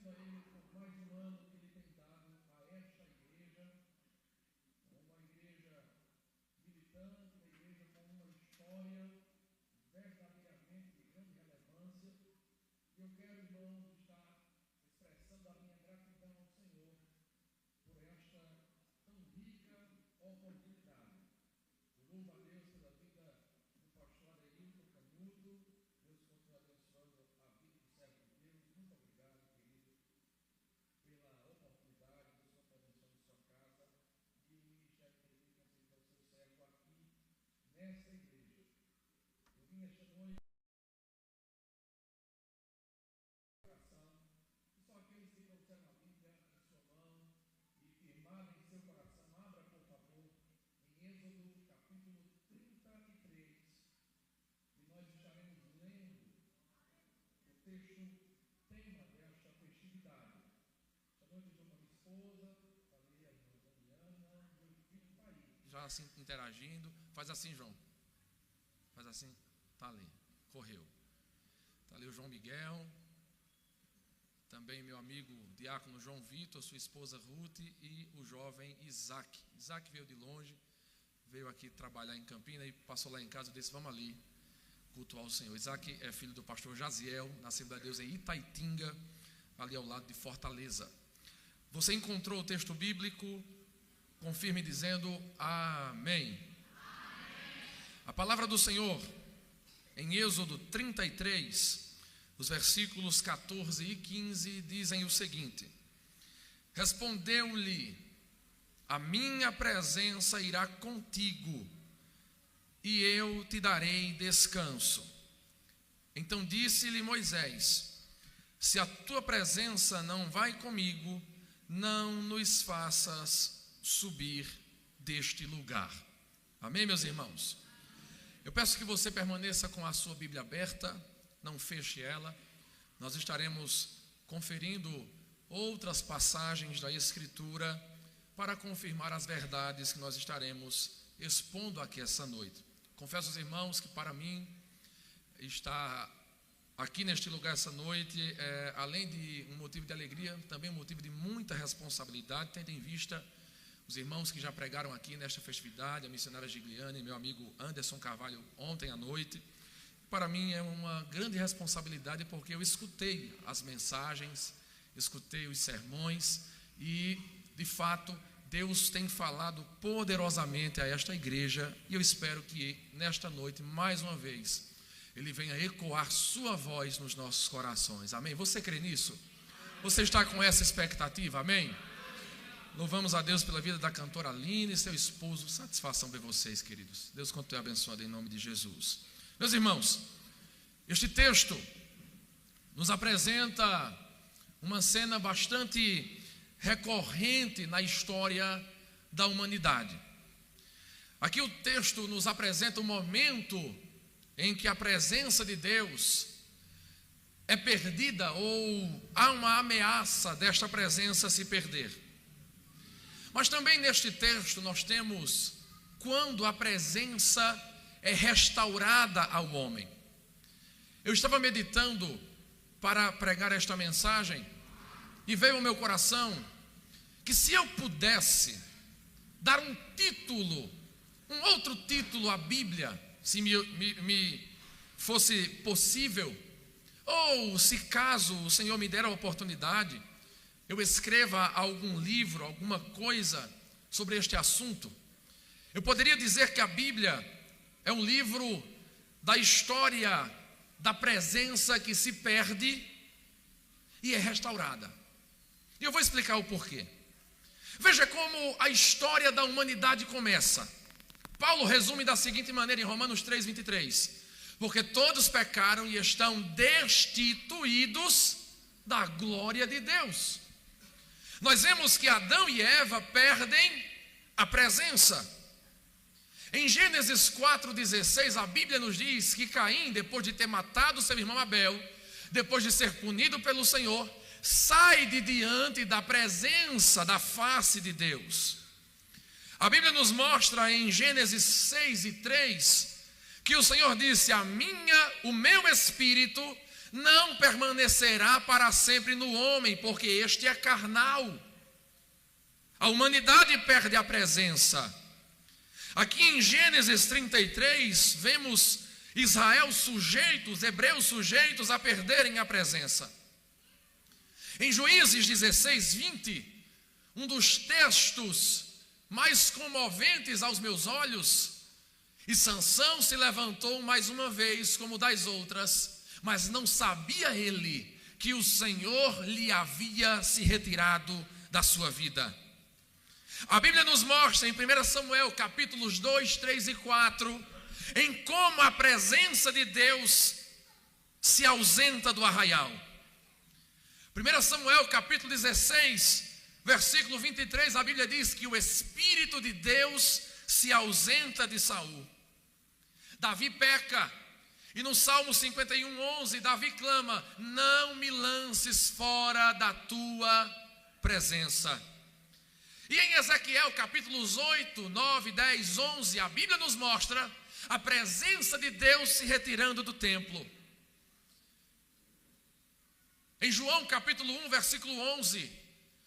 agradecendo a Ele por mais um ano que Ele tem dado a esta igreja, uma igreja militante, uma igreja com uma história verdadeiramente de grande relevância. E eu quero, irmãos, estar expressando a minha gratidão ao Senhor por esta tão rica oportunidade. Eu louvo a Deus pela vida do pastor Adeilton Canuto. Deus continue abençoando a vida do servo de Deus. Muito obrigado, querido, pela oportunidade. Deus continue abençoando sua casa e o ministério que ele tem feito ao seu servo aqui nesta igreja. Eu vim esta noite e só aqueles que trouxeram a Bíblia em sua mão e firmaram em seu coração, abra por favor em Êxodo capítulo 33, e nós estaremos lendo o texto tema desta festividade. Esta noite eu estou com a minha esposa, falei a irmã Damiana, meu filho está aí. Já assim interagindo, faz assim, João. Faz assim, tá ali, correu. Está ali o João Miguel, também meu amigo diácono João Vitor, sua esposa Ruth e o jovem Isaac. Isaac veio de longe, veio aqui trabalhar em Campinas e passou lá em casa e disse, vamos ali cultuar o Senhor. Isaac é filho do pastor Jaziel, na Assembleia de Deus em Itaitinga, ali ao lado de Fortaleza. Você encontrou o texto bíblico? Confirme dizendo amém. A palavra do Senhor em Êxodo 33, os versículos 14 e 15 dizem o seguinte: respondeu-lhe, a minha presença irá contigo, e eu te darei descanso. Então disse-lhe Moisés, se a tua presença não vai comigo, não nos faças subir deste lugar. Amém, meus irmãos? Eu peço que você permaneça com a sua Bíblia aberta, não feche ela. Nós estaremos conferindo outras passagens da Escritura para confirmar as verdades que nós estaremos expondo aqui essa noite. Confesso aos irmãos que para mim estar aqui neste lugar essa noite além de um motivo de alegria, também um motivo de muita responsabilidade, tendo em vista os irmãos que já pregaram aqui nesta festividade, a missionária Gigliane e meu amigo Anderson Carvalho ontem à noite. Para mim é uma grande responsabilidade porque eu escutei as mensagens, escutei os sermões e, de fato, Deus tem falado poderosamente a esta igreja e eu espero que nesta noite, mais uma vez, Ele venha ecoar sua voz nos nossos corações. Amém? Você crê nisso? Você está com essa expectativa? Amém? Louvamos a Deus pela vida da cantora Aline e seu esposo. Satisfação ver vocês, queridos. Deus continue abençoando em nome de Jesus. Meus irmãos, este texto nos apresenta uma cena bastante recorrente na história da humanidade. Aqui o texto nos apresenta um momento em que a presença de Deus é perdida ou há uma ameaça desta presença se perder. Mas também neste texto nós temos quando a presença é restaurada ao homem. Eu estava meditando para pregar esta mensagem e veio ao meu coração que se eu pudesse dar um título, um outro título à Bíblia, se me fosse possível, ou se caso o Senhor me der a oportunidade, eu escreva algum livro, alguma coisa sobre este assunto, eu poderia dizer que a Bíblia é um livro da história da presença que se perde e é restaurada. E eu vou explicar o porquê. Veja como a história da humanidade começa. Paulo resume da seguinte maneira em Romanos 3:23: porque todos pecaram e estão destituídos da glória de Deus. Nós vemos que Adão e Eva perdem a presença. Em Gênesis 4:16, a Bíblia nos diz que Caim, depois de ter matado seu irmão Abel, depois de ser punido pelo Senhor, sai de diante da presença, da face de Deus. A Bíblia nos mostra em Gênesis 6:3 que o Senhor disse: o meu espírito não permanecerá para sempre no homem, porque este é carnal. A humanidade perde a presença. Aqui em Gênesis 33, vemos Israel sujeitos, hebreus sujeitos a perderem a presença. Em Juízes 16, 20, um dos textos mais comoventes aos meus olhos, e Sansão se levantou mais uma vez como das outras, mas não sabia ele que o Senhor lhe havia se retirado da sua vida. A Bíblia nos mostra em 1 Samuel, capítulos 2, 3 e 4, em como a presença de Deus se ausenta do arraial. 1 Samuel, capítulo 16, versículo 23, a Bíblia diz que o Espírito de Deus se ausenta de Saul. Davi peca, e no Salmo 51, 11, Davi clama: não me lances fora da tua presença. E em Ezequiel, capítulos 8, 9, 10, 11, a Bíblia nos mostra a presença de Deus se retirando do templo. Em João, capítulo 1, versículo 11,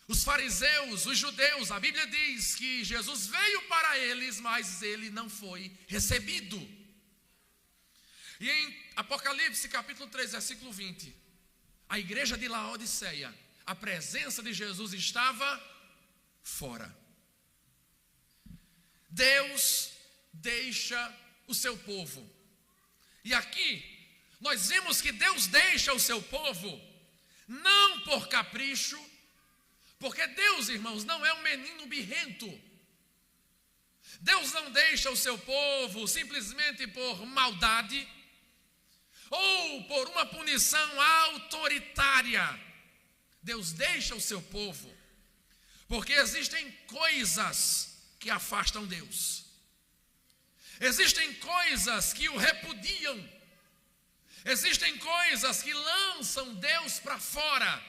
os fariseus, os judeus, a Bíblia diz que Jesus veio para eles, mas ele não foi recebido. E em Apocalipse, capítulo 3, versículo 20, a igreja de Laodiceia, a presença de Jesus estava fora. Deus deixa o seu povo. E aqui, nós vemos que Deus deixa o seu povo, não por capricho, porque Deus, irmãos, não é um menino birrento. Deus não deixa o seu povo simplesmente por maldade, ou por uma punição autoritária. Deus deixa o seu povo porque existem coisas que afastam Deus. Existem coisas que o repudiam. Existem coisas que lançam Deus para fora.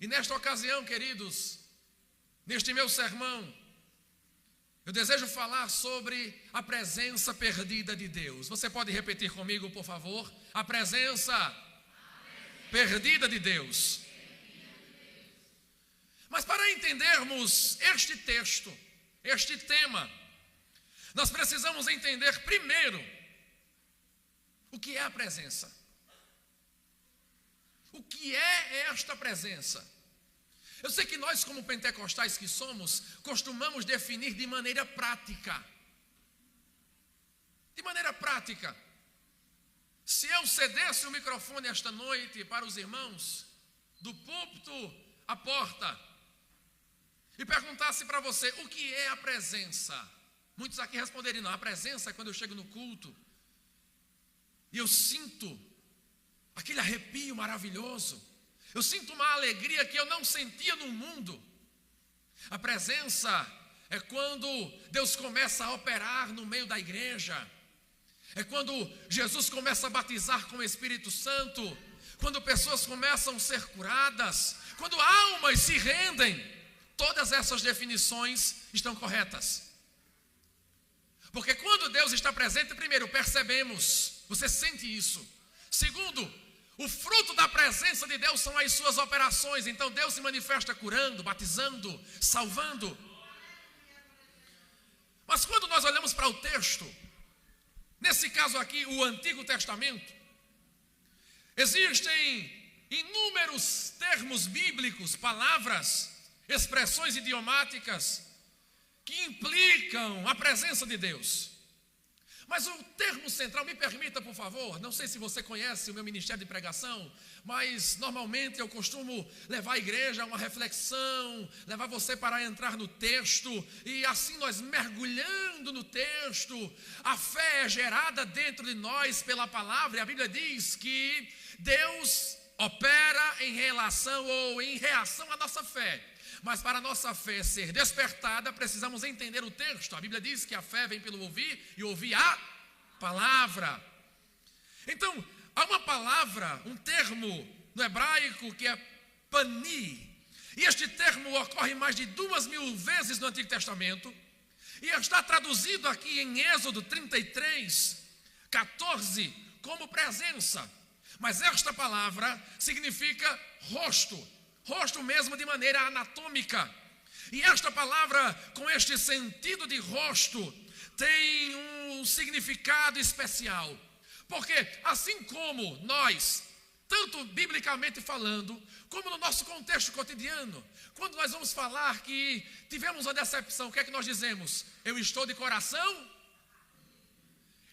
E nesta ocasião, queridos, neste meu sermão, eu desejo falar sobre a presença perdida de Deus. Você pode repetir comigo, por favor? A presença perdida de Deus. Mas para entendermos este texto, este tema, nós precisamos entender primeiro o que é a presença. O que é esta presença? Eu sei que nós, como pentecostais que somos, costumamos definir de maneira prática. De maneira prática. Se eu cedesse o microfone esta noite para os irmãos, do púlpito à porta, e perguntasse para você, o que é a presença? Muitos aqui responderiam, não, a presença é quando eu chego no culto, e eu sinto aquele arrepio maravilhoso. Eu sinto uma alegria que eu não sentia no mundo. A presença é quando Deus começa a operar no meio da igreja. É quando Jesus começa a batizar com o Espírito Santo. Quando pessoas começam a ser curadas. Quando almas se rendem. Todas essas definições estão corretas. Porque quando Deus está presente, primeiro, percebemos. Você sente isso. Segundo, o fruto da presença de Deus são as suas operações. Então Deus se manifesta curando, batizando, salvando. Mas quando nós olhamos para o texto, nesse caso aqui, o Antigo Testamento, existem inúmeros termos bíblicos, palavras, expressões idiomáticas que implicam a presença de Deus. Mas o termo central, me permita por favor, não sei se você conhece o meu ministério de pregação, mas normalmente eu costumo levar a igreja a uma reflexão, levar você para entrar no texto, e assim nós mergulhando no texto, a fé é gerada dentro de nós pela palavra, e a Bíblia diz que Deus opera em relação ou em reação à nossa fé. Mas para a nossa fé ser despertada, precisamos entender o texto. A Bíblia diz que a fé vem pelo ouvir e ouvir a palavra. Então, há uma palavra, um termo no hebraico que é pani. E este termo ocorre mais de 2000 vezes no Antigo Testamento. E está traduzido aqui em Êxodo 33, 14, como presença. Mas esta palavra significa rosto, rosto mesmo de maneira anatômica. E esta palavra, com este sentido de rosto, tem um significado especial. Porque assim como nós, tanto biblicamente falando, como no nosso contexto cotidiano, quando nós vamos falar que tivemos uma decepção, o que é que nós dizemos? Eu estou de coração?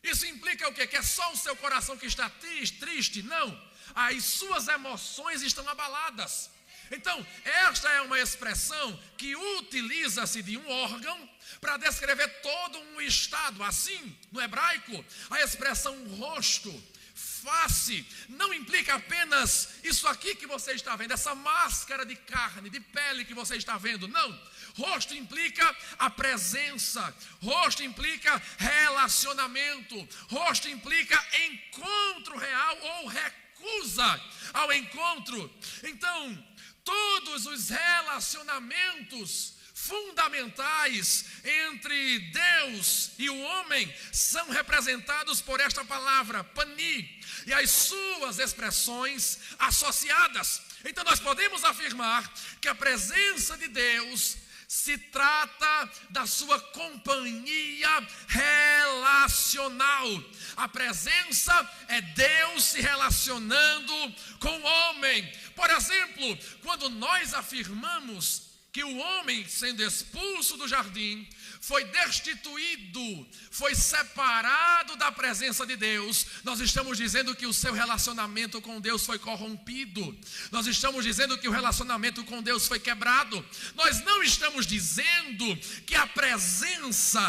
Isso implica o quê? Que é só o seu coração que está triste? Não. As suas emoções estão abaladas. Então, esta é uma expressão que utiliza-se de um órgão para descrever todo um estado. Assim, no hebraico, a expressão rosto, face, não implica apenas isso aqui que você está vendo, essa máscara de carne, de pele que você está vendo. Não. Rosto implica a presença, rosto implica relacionamento, rosto implica encontro real ou recusa ao encontro. Então, todos os relacionamentos fundamentais entre Deus e o homem são representados por esta palavra, pani, e as suas expressões associadas. Então nós podemos afirmar que a presença de Deus se trata da sua companhia relacional. A presença é Deus se relacionando com o homem. Por exemplo, quando nós afirmamos que o homem, sendo expulso do jardim, foi destituído, foi separado da presença de Deus, nós estamos dizendo que o seu relacionamento com Deus foi corrompido. Nós estamos dizendo que o relacionamento com Deus foi quebrado. Nós não estamos dizendo que a presença,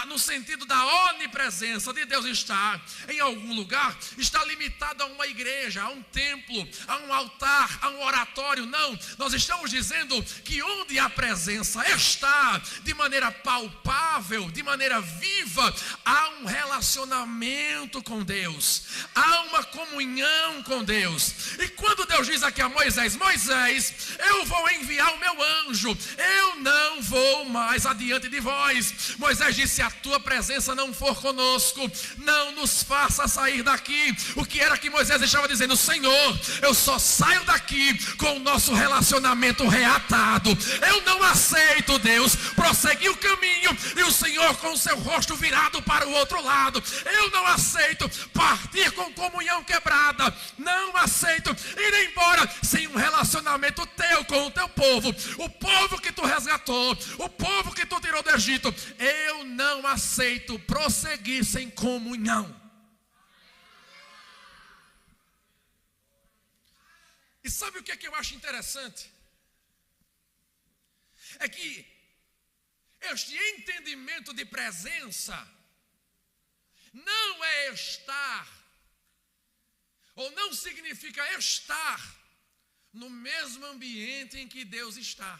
no sentido da onipresença de Deus está em algum lugar, está limitado a uma igreja, a um templo, a um altar, a um oratório. Não, nós estamos dizendo que onde a presença está de maneira palpável, de maneira viva, há um relacionamento com Deus, há uma comunhão com Deus. E quando Deus diz aqui a Moisés: Moisés, eu vou enviar o meu anjo, eu não vou mais adiante de vós. Moisés disse: se a tua presença não for conosco, não nos faça sair daqui. O que era que Moisés estava dizendo? Senhor, eu só saio daqui com o nosso relacionamento reatado. Eu não aceito, Deus, prosseguir o caminho e o Senhor com o seu rosto virado para o outro lado. Eu não aceito partir com comunhão quebrada. Não aceito ir embora sem um relacionamento teu com o teu povo, o povo que tu resgatou, o povo que tu tirou do Egito. Eu não aceito prosseguir sem comunhão. E sabe o que é que eu acho interessante? É que este entendimento de presença não é estar, ou não significa estar no mesmo ambiente em que Deus está.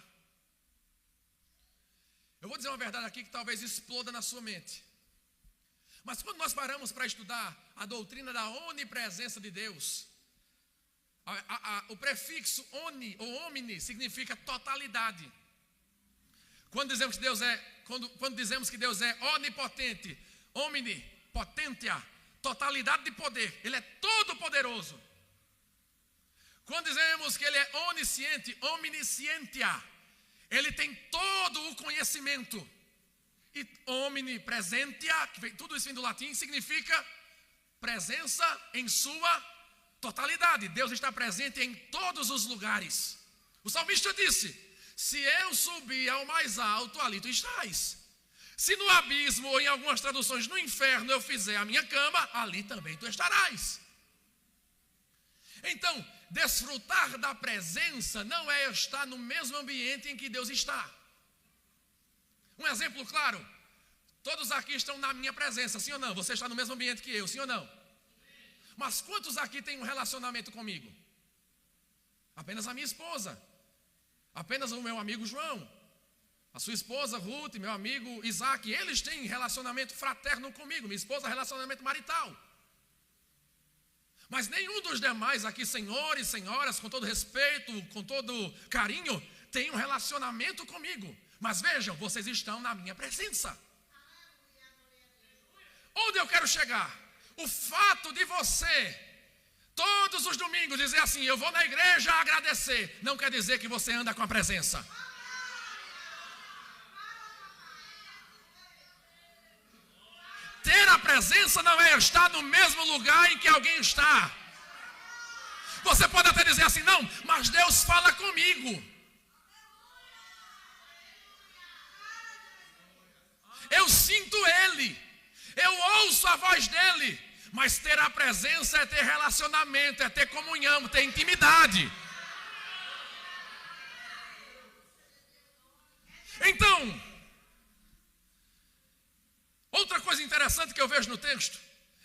Eu vou dizer uma verdade aqui que talvez exploda na sua mente. Mas quando nós paramos para estudar a doutrina da onipresença de Deus, o prefixo oni ou omni significa totalidade. Quando dizemos que Deus é onipotente, omnipotentia, totalidade de poder, Ele é todo poderoso. Quando dizemos que Ele é onisciente, omniscientia, Ele tem todo o conhecimento. E omnipresentia, tudo isso vem do latim, significa presença em sua totalidade. Deus está presente em todos os lugares. O salmista disse: se eu subir ao mais alto, ali tu estás. Se no abismo, ou em algumas traduções, no inferno, eu fizer a minha cama, ali também tu estarás. Então, desfrutar da presença não é estar no mesmo ambiente em que Deus está. Um exemplo claro: todos aqui estão na minha presença, sim ou não? Você está no mesmo ambiente que eu, sim ou não? Mas quantos aqui têm um relacionamento comigo? Apenas a minha esposa, apenas o meu amigo João, a sua esposa Ruth, meu amigo Isaac. Eles têm relacionamento fraterno comigo. Minha esposa, relacionamento marital. Mas nenhum dos demais aqui, senhores e senhoras, com todo respeito, com todo carinho, tem um relacionamento comigo. Mas vejam, vocês estão na minha presença. Onde eu quero chegar? O fato de você todos os domingos dizer assim: eu vou na igreja agradecer, não quer dizer que você anda com a presença. Ter a presença não é estar no mesmo lugar em que alguém está. Você pode até dizer assim: não, mas Deus fala comigo. Eu sinto Ele, eu ouço a voz dEle. Mas ter a presença é ter relacionamento, é ter comunhão, ter intimidade. Então, outra coisa interessante que eu vejo no texto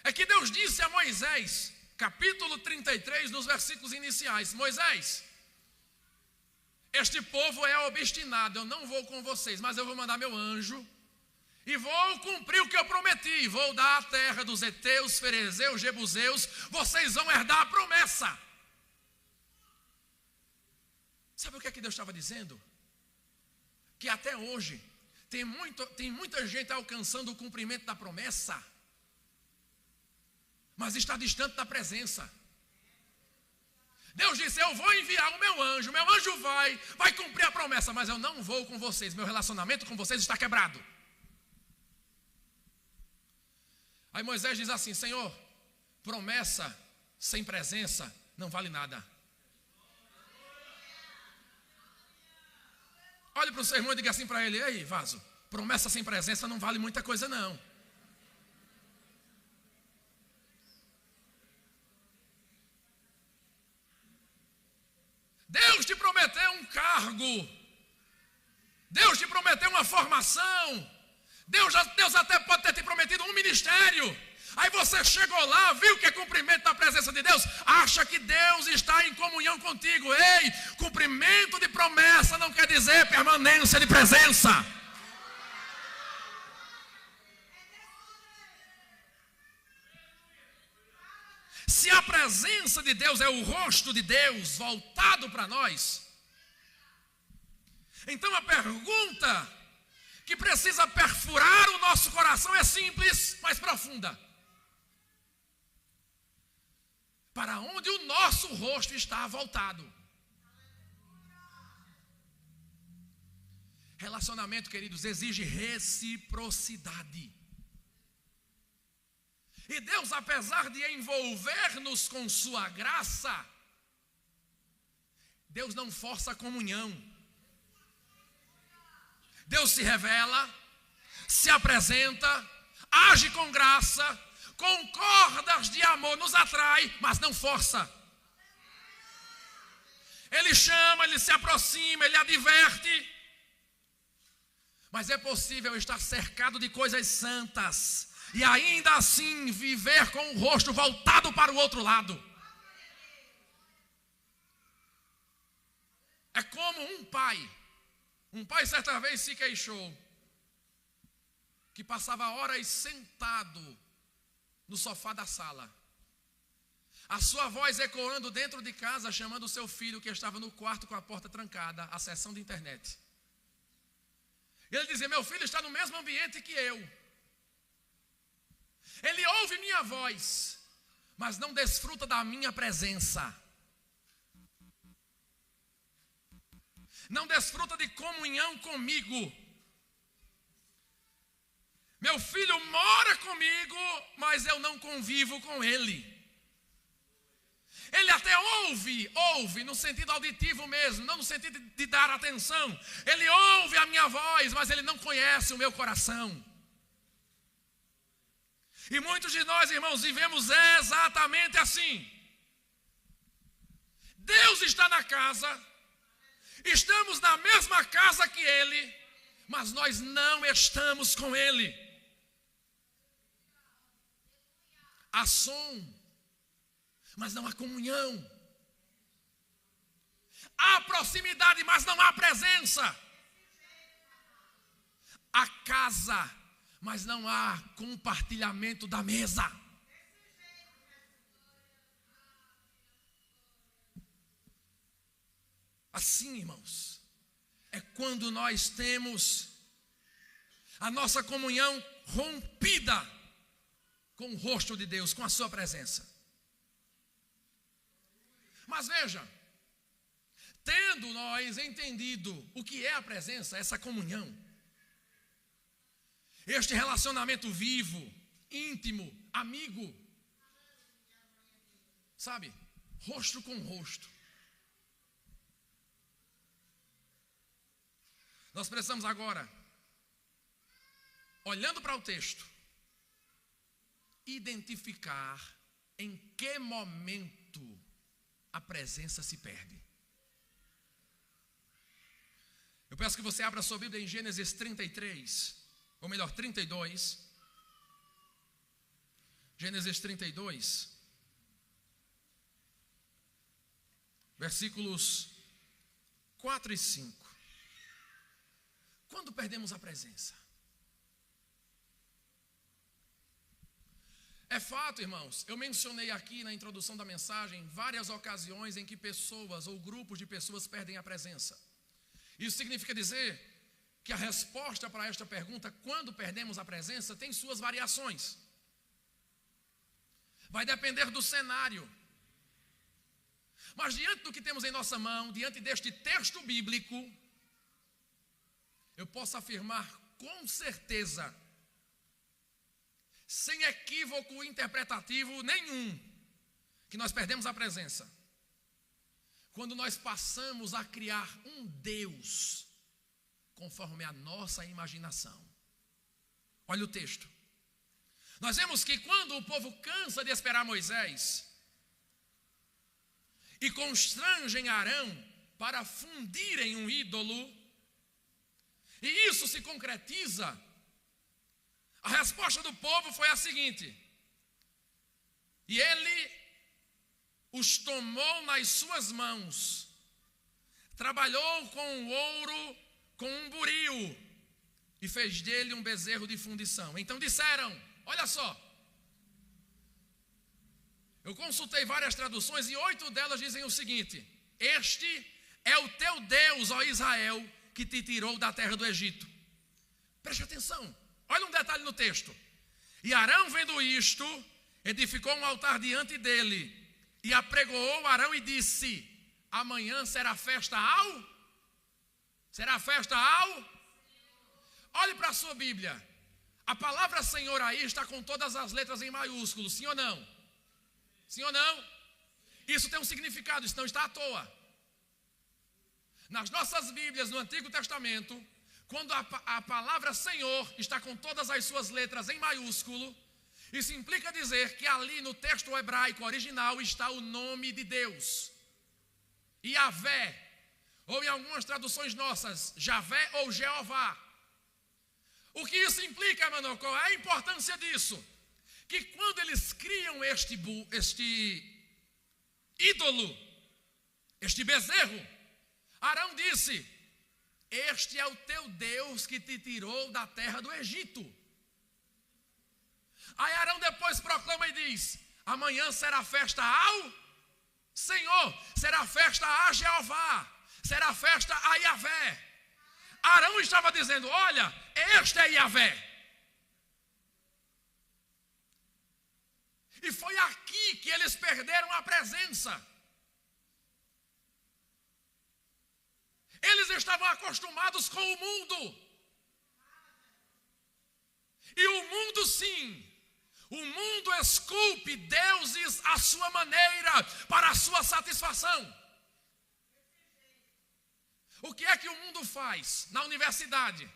é que Deus disse a Moisés, capítulo 33, nos versículos iniciais: Moisés, este povo é obstinado, eu não vou com vocês, mas eu vou mandar meu anjo e vou cumprir o que eu prometi. Vou dar a terra dos heteus, ferezeus, jebuseus. Vocês vão herdar a promessa. Sabe o que é que Deus estava dizendo? Que até hoje tem muita gente alcançando o cumprimento da promessa, mas está distante da presença. Deus disse: eu vou enviar o meu anjo vai cumprir a promessa, mas eu não vou com vocês. Meu relacionamento com vocês está quebrado. Aí Moisés diz assim: Senhor, promessa sem presença não vale nada. Olhe para o seu irmão e diga assim para ele: ei, vaso, promessa sem presença não vale muita coisa não. Deus te prometeu um cargo, Deus te prometeu uma formação, Deus até pode ter te prometido um ministério. Aí você chegou lá, viu que é cumprimento da presença de Deus, acha que Deus está em comunhão contigo. Ei, cumprimento de promessa não quer dizer permanência de presença. Se a presença de Deus é o rosto de Deus voltado para nós, então a pergunta que precisa perfurar o nosso coração é simples, mas profunda: para onde o nosso rosto está voltado? Relacionamento, queridos, exige reciprocidade. E Deus, apesar de envolver-nos com sua graça, Deus não força a comunhão. Deus se revela, se apresenta, age com graça, com cordas de amor nos atrai, mas não força. Ele chama, ele se aproxima, ele adverte. Mas é possível estar cercado de coisas santas e ainda assim viver com o rosto voltado para o outro lado. É como um pai certa vez se queixou que passava horas sentado no sofá da sala, a sua voz ecoando dentro de casa, chamando o seu filho que estava no quarto com a porta trancada, acessando a internet. Ele dizia: meu filho está no mesmo ambiente que eu. Ele ouve minha voz, mas não desfruta da minha presença. Não desfruta de comunhão comigo. Meu filho mora comigo, mas eu não convivo com ele. Ele até ouve no sentido auditivo mesmo, não no sentido de dar atenção. Ele ouve a minha voz, mas ele não conhece o meu coração. E muitos de nós, irmãos, vivemos exatamente assim. Deus está na casa, estamos na mesma casa que Ele, mas nós não estamos com Ele. Há som, mas não há comunhão. Há proximidade, mas não há presença. Há casa, mas não há compartilhamento da mesa. Assim, irmãos, é quando nós temos a nossa comunhão rompida com o rosto de Deus, com a sua presença. Mas veja, tendo nós entendido o que é a presença, essa comunhão, este relacionamento vivo, íntimo, amigo, sabe, rosto com rosto, nós precisamos agora, olhando para o texto, identificar em que momento a presença se perde. Eu peço que você abra sua Bíblia em Gênesis 33, ou melhor, 32. Gênesis 32, versículos 4 e 5. Quando perdemos a presença? É fato, irmãos, eu mencionei aqui na introdução da mensagem várias ocasiões em que pessoas ou grupos de pessoas perdem a presença. Isso significa dizer que a resposta para esta pergunta, quando perdemos a presença, tem suas variações. Vai depender do cenário. Mas diante do que temos em nossa mão, diante deste texto bíblico, eu posso afirmar com certeza, sem equívoco interpretativo nenhum, que nós perdemos a presença quando nós passamos a criar um Deus conforme a nossa imaginação. Olha o texto. Nós vemos que quando o povo cansa de esperar Moisés e constrangem Arão para fundirem um ídolo, e isso se concretiza, a resposta do povo foi a seguinte: e ele os tomou nas suas mãos, trabalhou com o ouro, com um buril, e fez dele um bezerro de fundição. Então disseram, olha só, eu consultei várias traduções e 8 delas dizem o seguinte: este é o teu Deus, ó Israel, que te tirou da terra do Egito. Preste atenção, olha um detalhe no texto. E Arão, vendo isto, edificou um altar diante dele, e apregoou Arão e disse: amanhã será festa ao? Será festa ao? Olhe para a sua Bíblia. A palavra Senhor aí está com todas as letras em maiúsculo, sim ou não? Sim ou não? Isso tem um significado, isso não está à toa. Nas nossas Bíblias, no Antigo Testamento, quando a palavra Senhor está com todas as suas letras em maiúsculo, isso implica dizer que ali no texto hebraico original está o nome de Deus. Yahvé, ou em algumas traduções nossas, Javé ou Jeová. O que isso implica, mano? Qual é a importância disso? Que quando eles criam este ídolo, este bezerro, Arão disse: este é o teu Deus que te tirou da terra do Egito. Aí Arão depois proclama e diz: amanhã será festa ao Senhor, será festa a Jeová, será festa a Yahvé. Arão estava dizendo: olha, este é Yahvé. E foi aqui que eles perderam a presença. Eles estavam acostumados com o mundo. E o mundo sim, o mundo esculpe deuses à sua maneira, para a sua satisfação. O que é que o mundo faz na universidade?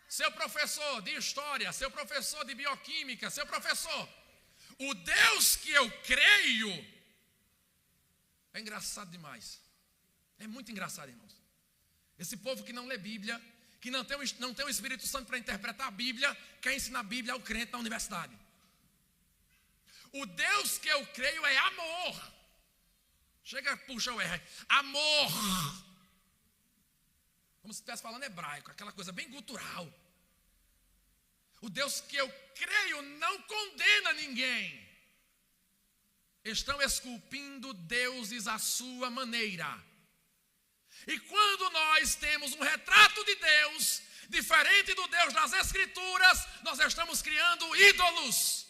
Seu professor de história, seu professor de bioquímica, seu professor, o Deus que eu creio, é engraçado demais. É muito engraçado, irmãos. Esse povo que não lê Bíblia, que não tem o Espírito Santo para interpretar a Bíblia, quer ensinar a Bíblia ao crente na universidade. O Deus que eu creio é amor. Chega, puxa o R. Amor. Como se estivesse falando hebraico, aquela coisa bem gutural. O Deus que eu creio não condena ninguém. Estão esculpindo deuses à sua maneira. E quando nós temos um retrato de Deus, diferente do Deus das Escrituras, nós estamos criando ídolos.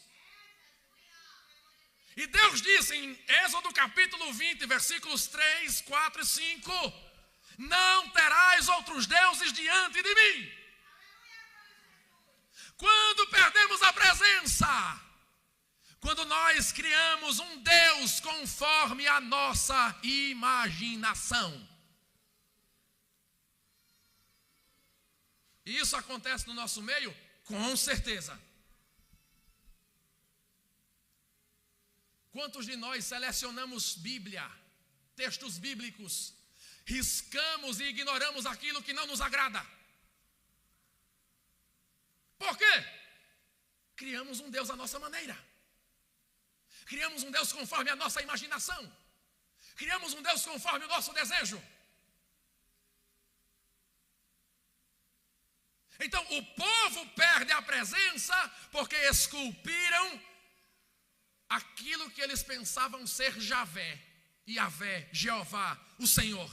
E Deus disse em Êxodo capítulo 20, versículos 3, 4 e 5: não terás outros deuses diante de mim. Quando perdemos a presença, quando nós criamos um Deus conforme a nossa imaginação. E isso acontece no nosso meio? Com certeza. Quantos de nós selecionamos Bíblia, textos bíblicos, riscamos e ignoramos aquilo que não nos agrada? Por quê? Criamos um Deus à nossa maneira. Criamos um Deus conforme a nossa imaginação. Criamos um Deus conforme o nosso desejo. Então, o povo perde a presença porque esculpiram aquilo que eles pensavam ser Javé, Yavé, Jeová, o Senhor.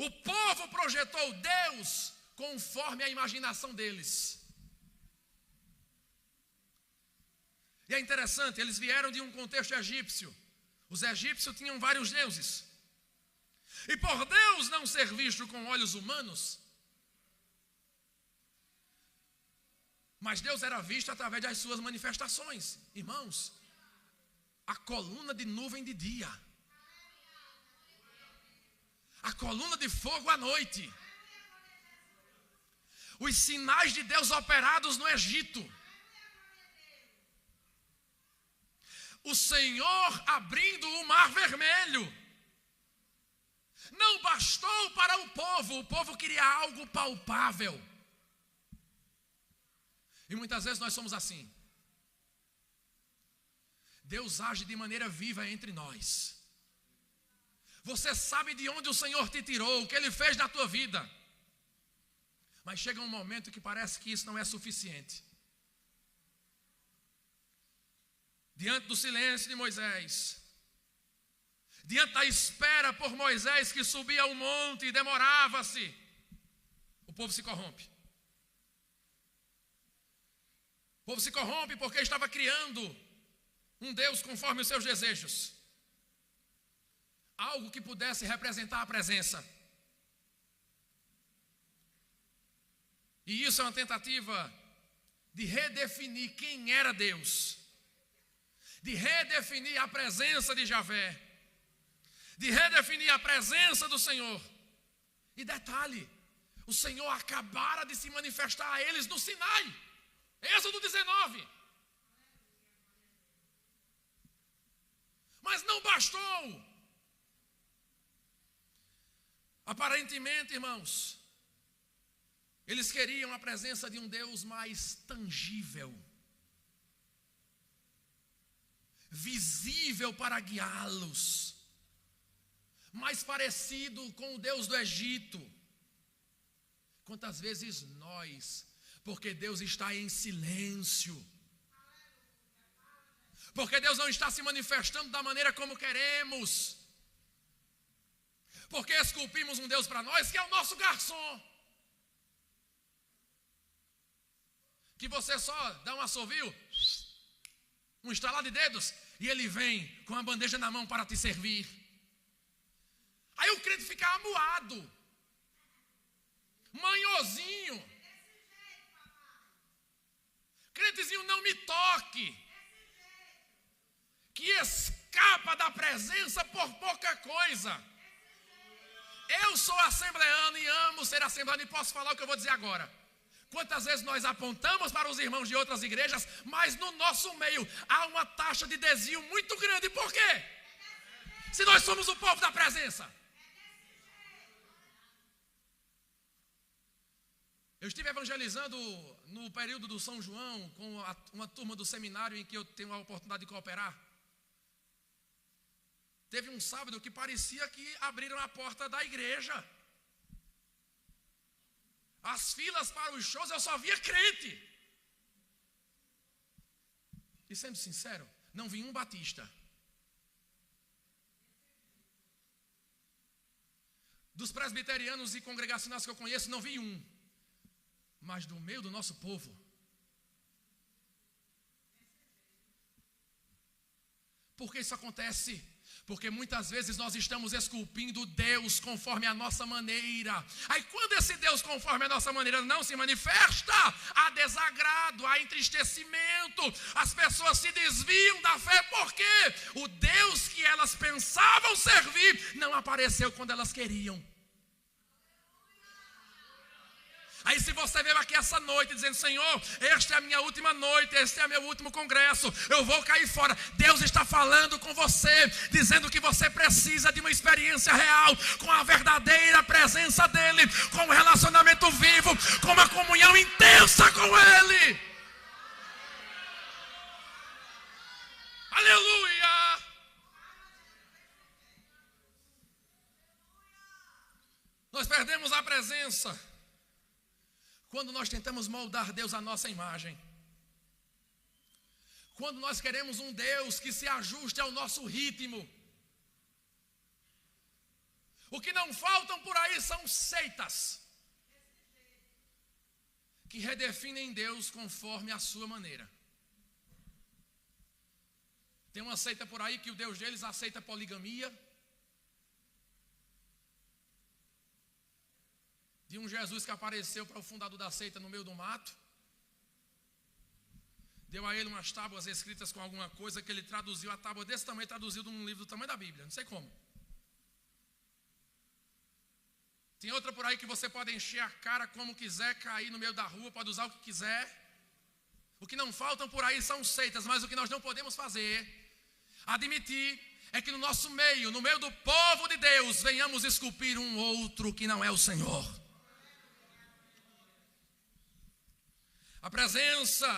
O povo projetou Deus conforme a imaginação deles. E é interessante, eles vieram de um contexto egípcio. Os egípcios tinham vários deuses. E por Deus não ser visto com olhos humanos, mas Deus era visto através das suas manifestações. Irmãos, a coluna de nuvem de dia, a coluna de fogo à noite, os sinais de Deus operados no Egito, o Senhor abrindo o mar vermelho. Não bastou para o povo queria algo palpável. E muitas vezes nós somos assim. Deus age de maneira viva entre nós. Você sabe de onde o Senhor te tirou, o que Ele fez na tua vida. Mas chega um momento que parece que isso não é suficiente. Diante do silêncio de Moisés, diante da espera por Moisés que subia ao monte e demorava-se, o povo se corrompe. O povo se corrompe porque estava criando um Deus conforme os seus desejos. Algo que pudesse representar a presença. E isso é uma tentativa de redefinir quem era Deus. De redefinir a presença de Javé. De redefinir a presença do Senhor. E detalhe, o Senhor acabara de se manifestar a eles no Sinai. Êxodo 19. Mas não bastou. Aparentemente, irmãos, eles queriam a presença de um Deus mais tangível, visível para guiá-los, mais parecido com o Deus do Egito. Quantas vezes nós, porque Deus está em silêncio, porque Deus não está se manifestando da maneira como queremos, porque esculpimos um Deus para nós que é o nosso garçom, que você só dá um assovio, um estalar de dedos, e ele vem com a bandeja na mão para te servir. Aí o crente fica amuado, manhosinho, crentezinho não me toque, que escapa da presença por pouca coisa. Eu sou assembleano e amo ser assembleano e posso falar o que eu vou dizer agora. Quantas vezes nós apontamos para os irmãos de outras igrejas, mas no nosso meio há uma taxa de desvio muito grande. Por quê? Se nós somos o povo da presença. Eu estive evangelizando no período do São João com uma turma do seminário em que eu tenho a oportunidade de cooperar. Teve um sábado que parecia que abriram a porta da igreja. As filas para os shows eu só via crente. E sendo sincero, não vi um batista. Dos presbiterianos e congregacionais que eu conheço, não vi um. Mas do meio do nosso povo, Por que isso acontece? Porque muitas vezes nós estamos esculpindo Deus conforme a nossa maneira. Aí quando esse Deus conforme a nossa maneira não se manifesta, há desagrado, há entristecimento. As pessoas se desviam da fé porque o Deus que elas pensavam servir não apareceu quando elas queriam. Aí se você veio aqui essa noite dizendo: Senhor, esta é a minha última noite, este é o meu último congresso, eu vou cair fora. Deus está falando com você, dizendo que você precisa de uma experiência real, com a verdadeira presença dEle, com um relacionamento vivo, com uma comunhão intensa com Ele. Aleluia! Nós perdemos a presença quando nós tentamos moldar Deus à nossa imagem. Quando nós queremos um Deus que se ajuste ao nosso ritmo. O que não faltam por aí são seitas que redefinem Deus conforme a sua maneira. Tem uma seita por aí que o Deus deles aceita poligamia. De um Jesus que apareceu para o fundador da seita no meio do mato. Deu a ele umas tábuas escritas com alguma coisa que ele traduziu. A tábua desse tamanho, traduziu de um livro do tamanho da Bíblia. Não sei como. Tem outra por aí que você pode encher a cara como quiser, cair no meio da rua, pode usar o que quiser. O que não faltam por aí são seitas, mas o que nós não podemos fazer, admitir, é que no nosso meio, no meio do povo de Deus, venhamos esculpir um outro que não é o Senhor. A presença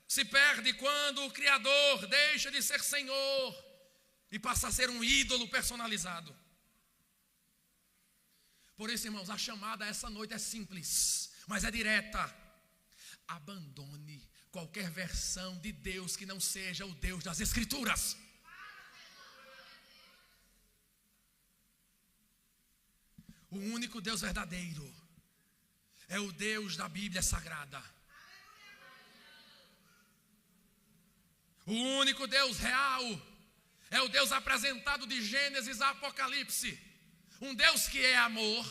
se perde quando o Criador deixa de ser Senhor e passa a ser um ídolo personalizado. Por isso, irmãos, a chamada essa noite é simples, mas é direta. Abandone qualquer versão de Deus que não seja o Deus das Escrituras. O único Deus verdadeiro é o Deus da Bíblia Sagrada. O único Deus real é o Deus apresentado de Gênesis a Apocalipse. Um Deus que é amor,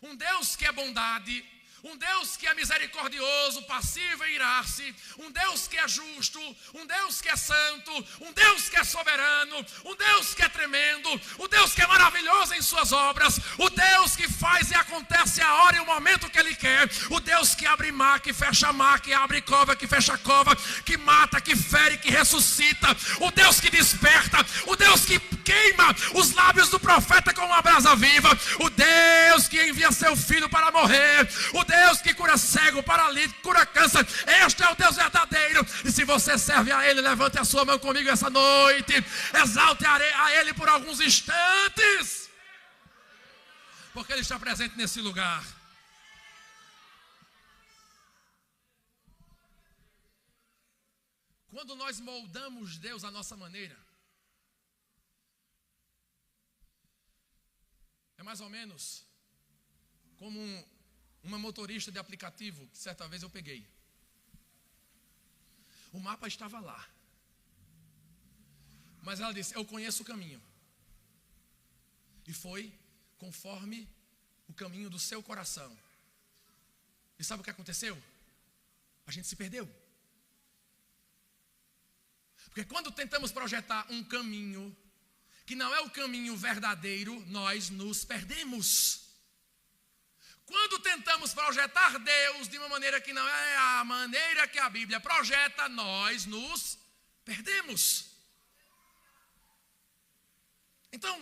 um Deus que é bondade, um Deus que é misericordioso, passivo e irar-se, um Deus que é justo, um Deus que é santo, um Deus que é soberano, um Deus que é tremendo, um Deus que é maravilhoso em suas obras, o Deus que faz e acontece a hora e o momento que Ele quer, o Deus que abre mar, que fecha mar, que abre cova, que fecha cova, que mata, que fere, que ressuscita, o Deus que desperta, o Deus que queima os lábios do profeta com uma brasa viva, o Deus que envia seu filho para morrer, o Deus que cura cego, paralítico, cura câncer. Este é o Deus verdadeiro. E se você serve a Ele, levante a sua mão comigo essa noite. Exalte a Ele por alguns instantes, porque Ele está presente nesse lugar. Quando nós moldamos Deus à nossa maneira, é mais ou menos como uma motorista de aplicativo que certa vez eu peguei. O mapa estava lá, mas ela disse: eu conheço o caminho. E foi conforme o caminho do seu coração. E sabe o que aconteceu? A gente se perdeu. Porque quando tentamos projetar um caminho que não é o caminho verdadeiro, nós nos perdemos. Quando tentamos projetar Deus de uma maneira que não é a maneira que a Bíblia projeta, nós nos perdemos. Então,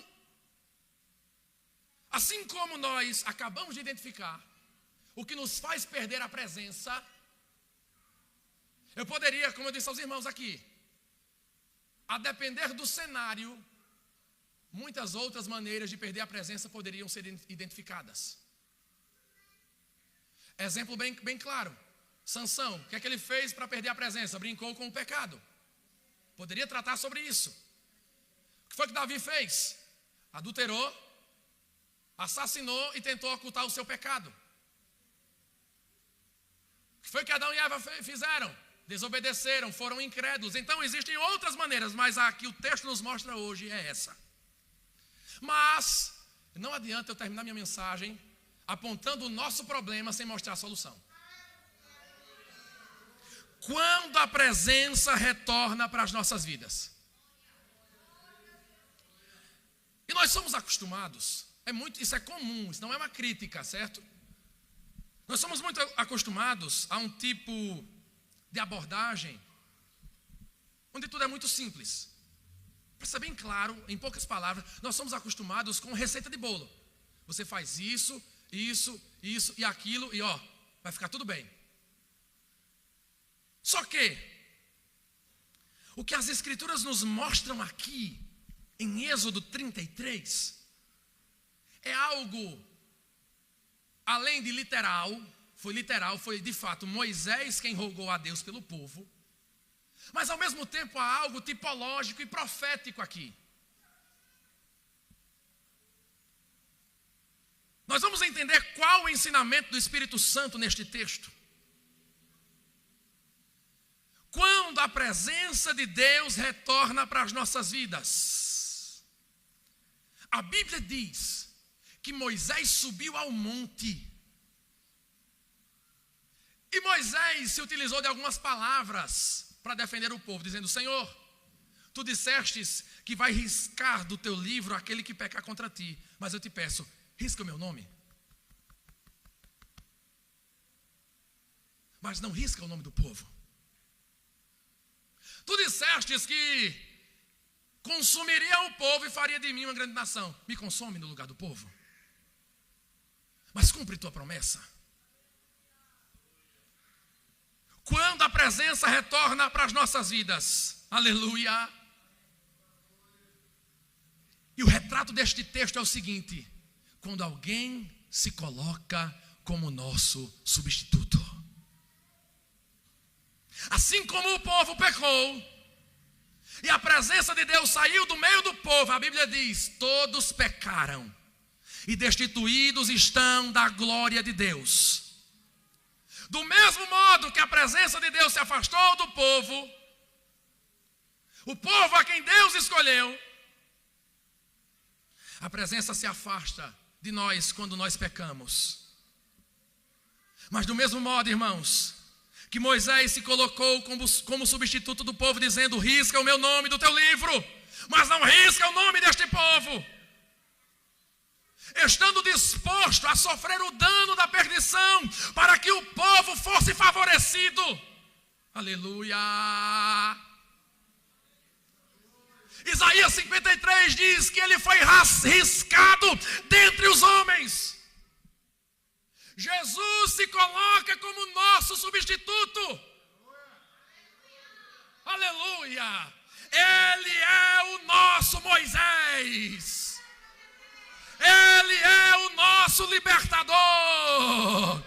assim como nós acabamos de identificar o que nos faz perder a presença, eu poderia, como eu disse aos irmãos aqui, a depender do cenário, muitas outras maneiras de perder a presença poderiam ser identificadas. Exemplo bem claro. Sansão, o que é que ele fez para perder a presença? Brincou com o pecado. Poderia tratar sobre isso. O que foi que Davi fez? Adulterou, assassinou e tentou ocultar o seu pecado. O que foi que Adão e Eva fizeram? desobedeceram, foram incrédulos. Então existem outras maneiras, mas a que o texto nos mostra hoje é essa. Mas não adianta eu terminar minha mensagem apontando o nosso problema sem mostrar a solução. Quando a presença retorna para as nossas vidas. E nós somos acostumados, isso é comum, isso não é uma crítica, certo? Nós somos muito acostumados a um tipo de abordagem onde tudo é muito simples. Para ser bem claro, em poucas palavras, nós somos acostumados com receita de bolo. Você faz isso e aquilo e vai ficar tudo bem. Só que o que as Escrituras nos mostram aqui, em Êxodo 33, é algo além de literal, foi de fato Moisés quem rogou a Deus pelo povo, mas ao mesmo tempo há algo tipológico e profético aqui. Nós vamos entender qual o ensinamento do Espírito Santo neste texto. Quando a presença de Deus retorna para as nossas vidas. A Bíblia diz que Moisés subiu ao monte. E Moisés se utilizou de algumas palavras para defender o povo, dizendo: Senhor, tu dissestes que vai riscar do teu livro aquele que pecar contra ti, mas eu te peço, risca o meu nome. Mas não risca o nome do povo. Tu dissestes que consumiria o povo e faria de mim uma grande nação. Me consome no lugar do povo. Mas cumpre tua promessa. Quando a presença retorna para as nossas vidas. Aleluia. E o retrato deste texto é o seguinte: quando alguém se coloca como nosso substituto. Assim como o povo pecou e a presença de Deus saiu do meio do povo, a Bíblia diz: todos pecaram e destituídos estão da glória de Deus. Do mesmo modo que a presença de Deus se afastou do povo, o povo a quem Deus escolheu, a presença se afasta de nós quando nós pecamos. Mas do mesmo modo, irmãos, que Moisés se colocou como substituto do povo, dizendo: risca o meu nome do teu livro, mas não risca o nome deste povo. Estando disposto a sofrer o dano da perdição, para que o povo fosse favorecido. Aleluia. Isaías 53 diz que ele foi riscado dentre os homens. Jesus se coloca como nosso substituto. Aleluia. Ele é o nosso Moisés. Ele é o nosso libertador.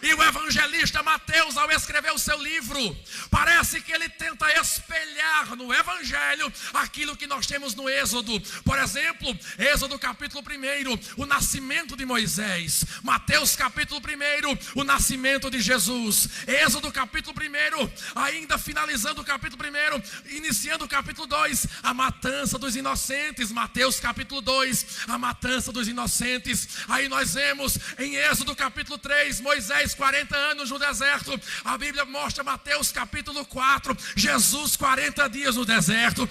E o evangelista Mateus, ao escrever o seu livro, parece que ele tenta espelhar no evangelho aquilo que nós temos no Êxodo. Por exemplo, Êxodo capítulo 1, o nascimento de Moisés. Mateus capítulo 1, o nascimento de Jesus. Êxodo capítulo 1, ainda finalizando o capítulo 1, iniciando o capítulo 2, a matança dos inocentes. Mateus capítulo 2, a matança dos inocentes. Aí nós vemos em Êxodo capítulo 3, Moisés 40 anos no deserto. A Bíblia mostra Mateus capítulo 4, Jesus 40 dias no deserto.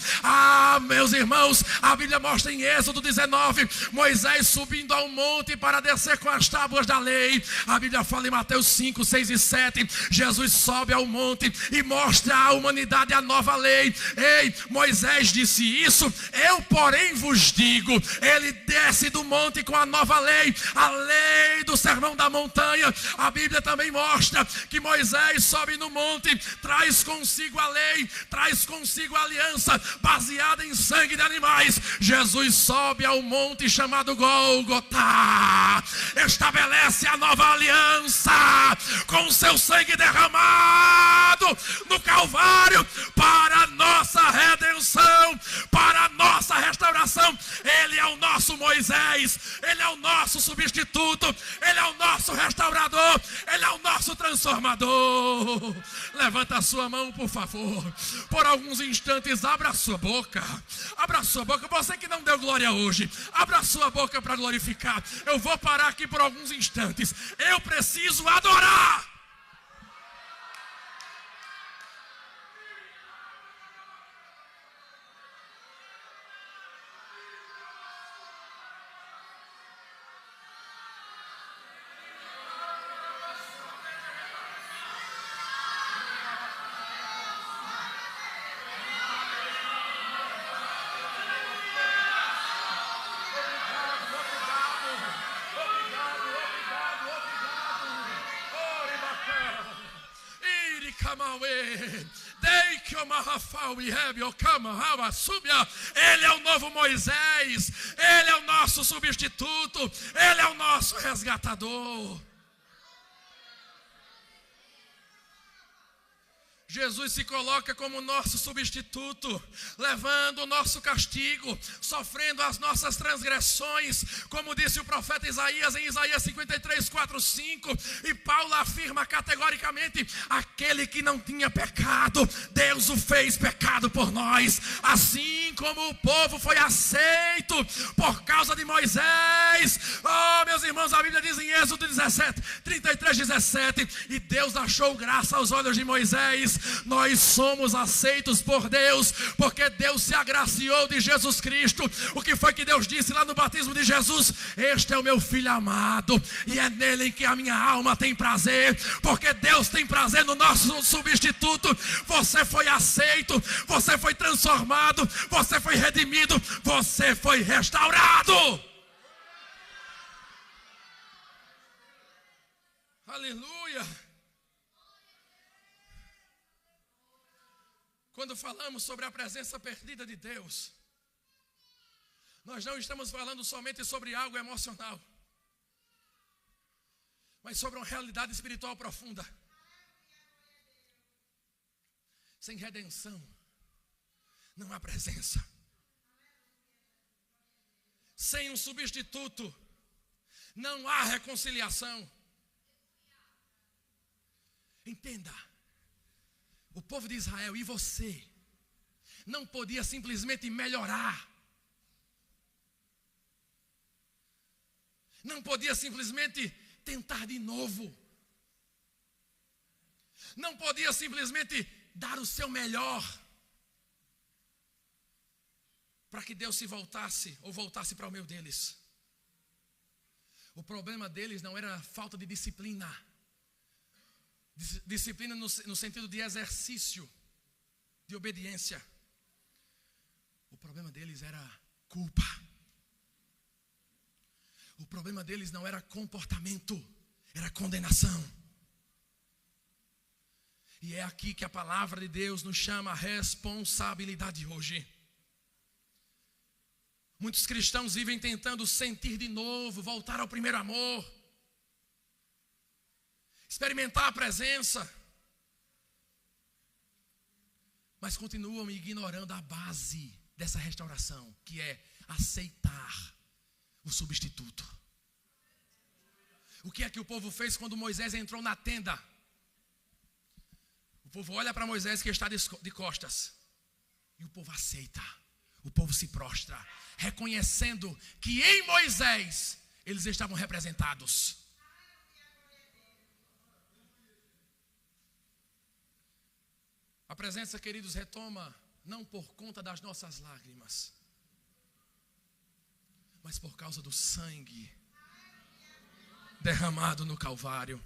Meus irmãos, a Bíblia mostra em Êxodo 19, Moisés subindo ao monte para descer com as tábuas da lei. A Bíblia fala em Mateus 5, 6 e 7, Jesus sobe ao monte e mostra à humanidade a nova lei. Ei, Moisés disse isso, eu porém vos digo. Ele desce do monte com a nova lei, a lei do sermão da montanha. A Bíblia também mostra que Moisés sobe no monte, traz consigo a lei, traz consigo a aliança baseada em sangue de animais. Jesus sobe ao monte chamado Gólgota, estabelece a nova aliança com seu sangue derramado no Calvário para a nossa redenção, para a nossa restauração. Ele é o nosso Moisés, ele é o nosso substituto, ele é o nosso nosso restaurador, Ele é o nosso transformador. Levanta a sua mão, por favor. Por alguns instantes, abra a sua boca. Abra a sua boca. Você que não deu glória hoje, abra a sua boca para glorificar. Eu vou parar aqui por alguns instantes. Eu preciso adorar. Ele é o novo Moisés, Ele é o nosso substituto, Ele é o nosso resgatador. Jesus se coloca como nosso substituto, levando o nosso castigo, sofrendo as nossas transgressões, como disse o profeta Isaías em Isaías 53, 4, 5, e Paulo afirma categoricamente: aquele que não tinha pecado, Deus o fez pecado por nós, assim como o povo foi aceito por causa de Moisés. Oh, meus irmãos, a Bíblia diz em Êxodo 17, 33, 17, e Deus achou graça aos olhos de Moisés. Nós somos aceitos por Deus, porque Deus se agraciou de Jesus Cristo. O que foi que Deus disse lá no batismo de Jesus? Este é o meu filho amado, e é nele que a minha alma tem prazer, porque Deus tem prazer no nosso substituto. Você foi aceito, você foi transformado, você foi redimido, você foi restaurado. Aleluia. Quando falamos sobre a presença perdida de Deus, nós não estamos falando somente sobre algo emocional, mas sobre uma realidade espiritual profunda. Sem redenção, não há presença. Sem um substituto, não há reconciliação. Entenda. O povo de Israel e você não podia simplesmente melhorar. Não podia simplesmente tentar de novo. Não podia simplesmente dar o seu melhor para que Deus se voltasse ou voltasse para o meio deles. O problema deles não era falta de disciplina. Disciplina no sentido de exercício, de obediência. O problema deles era culpa. O problema deles não era comportamento, era condenação. E é aqui que a palavra de Deus nos chama a responsabilidade hoje. Muitos cristãos vivem tentando sentir de novo, voltar ao primeiro amor, experimentar a presença, mas continuam ignorando a base dessa restauração, que é aceitar o substituto. O que é que o povo fez quando Moisés entrou na tenda? O povo olha para Moisés, que está de costas, e o povo aceita, o povo se prostra, reconhecendo que em Moisés eles estavam representados. A presença, queridos, retoma não por conta das nossas lágrimas, mas por causa do sangue derramado no Calvário.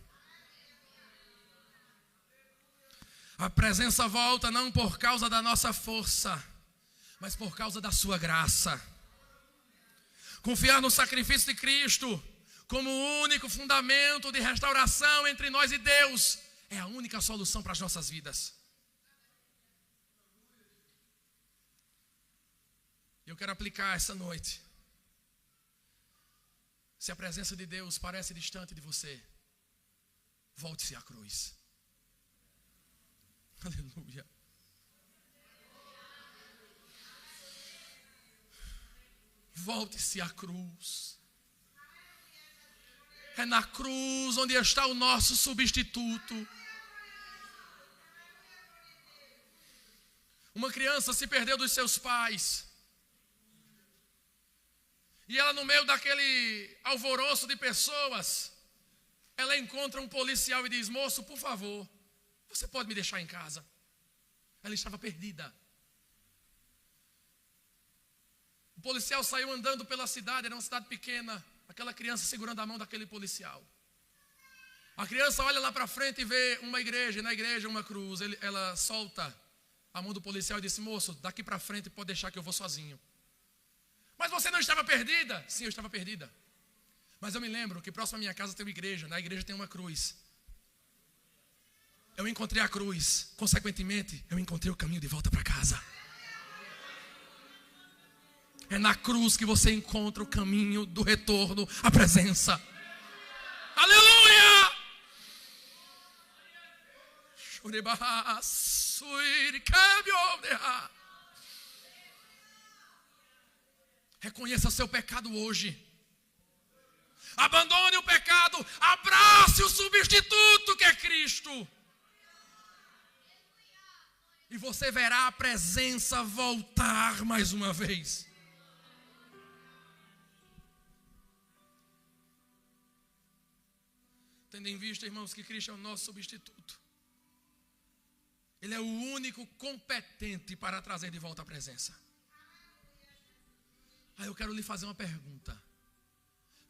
A presença volta não por causa da nossa força, mas por causa da sua graça. Confiar no sacrifício de Cristo como o único fundamento de restauração entre nós e Deus é a única solução para as nossas vidas. Eu quero aplicar essa noite. Se a presença de Deus parece distante de você, volte-se à cruz. Aleluia. Volte-se à cruz. É na cruz onde está o nosso substituto. Uma criança se perdeu dos seus pais. E ela, no meio daquele alvoroço de pessoas, ela encontra um policial e diz: moço, por favor, você pode me deixar em casa? Ela estava perdida. O policial saiu andando pela cidade, era uma cidade pequena. Aquela criança segurando a mão daquele policial. A criança olha lá para frente e vê uma igreja, e na igreja uma cruz. Ela solta a mão do policial e disse: moço, daqui para frente pode deixar que eu vou sozinho. Mas você não estava perdida? Sim, eu estava perdida. Mas eu me lembro que próximo à minha casa tem uma igreja. Na igreja tem uma cruz. Eu encontrei a cruz. Consequentemente, eu encontrei o caminho de volta para casa. É na cruz que você encontra o caminho do retorno à presença. Aleluia! Reconheça seu pecado hoje. Abandone o pecado. Abrace o substituto que é Cristo. E você verá a presença voltar mais uma vez. Tendo em vista, irmãos, que Cristo é o nosso substituto. Ele é o único competente para trazer de volta a presença. Aí eu quero lhe fazer uma pergunta.